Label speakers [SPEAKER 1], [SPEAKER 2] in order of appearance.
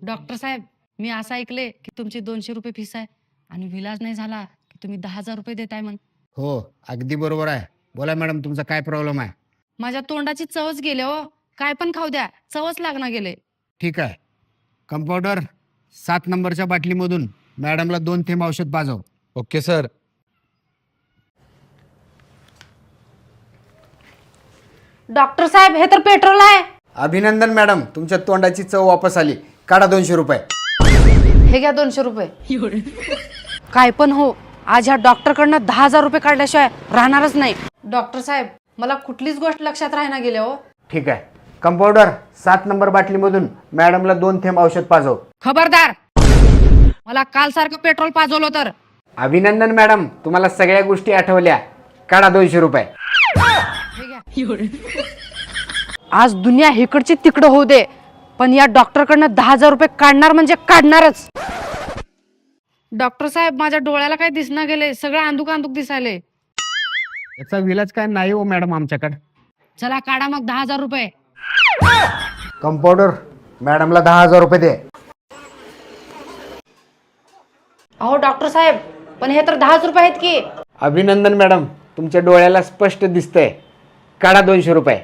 [SPEAKER 1] Doctor साहेब, मी असं ऐकले की तुमची 200 रुपये फीस आहे आणि विलाज नाही झाला की तुम्ही 10,000 रुपये देताय मग.
[SPEAKER 2] हो, अगदी बरोबर आहे. बोला मॅडम, तुमचा काय प्रॉब्लेम आहे?
[SPEAKER 1] माझ्या तोंडाची चवच गेले हो. काय पण खाऊ द्या, चवच लागणार गेले.
[SPEAKER 2] ठीक आहे. कंपाऊंडर, 7 नंबरच्या बाटलीमधून मॅडमला 2 थेंब औषध पाजव.
[SPEAKER 3] Okay sir.
[SPEAKER 1] डॉक्टर साहेब, हे तर पेट्रोल आहे.
[SPEAKER 2] अभिनंदन मॅडम, तुमच्या तोंडाची चव वापस आली. काढा 200 रुपये.
[SPEAKER 1] हे घ्या 200 रुपये. काय पण हो, आज ह्या डॉक्टरकडनं 10,000 रुपये काढल्याशिवाय राहणारच नाही. डॉक्टर साहेब, मला कुठलीच गोष्ट लक्षात राहणार गेले हो.
[SPEAKER 2] ठीक आहे. कंपाऊंडर, 7 नंबर बाटलीमधून मॅडमला 2 थेंब औषध पाजव.
[SPEAKER 1] खबरदार, मला काल सारखं पेट्रोल पाजवलं तर.
[SPEAKER 2] अभिनंदन मॅडम, तुम्हाला सगळ्या गोष्टी आठवल्या. काढा 200 रुपये.
[SPEAKER 1] हे घ्या. आज दुनिया इकडची तिकडं होऊ दे, पण या डॉक्टरकडनं 10,000 रुपये काढणार म्हणजे काढणारच. डॉक्टर साहेब, माझ्या डोळ्याला काय दिसना गेले, सगळं अंधुक अंधुक दिसायले.
[SPEAKER 2] याचा विलाज काय नाही हो मॅडम आमच्याकडे.
[SPEAKER 1] चला काढा मग 10,000 रुपये.
[SPEAKER 2] कंपाऊंडर, मॅडमला 10,000 रुपये दे.
[SPEAKER 1] अहो डॉक्टर साहेब, पण हे तर 10च रुपये आहेत की.
[SPEAKER 2] अभिनंदन मॅडम, तुमच्या डोळ्याला स्पष्ट दिसतंय. काढा 200 रुपये.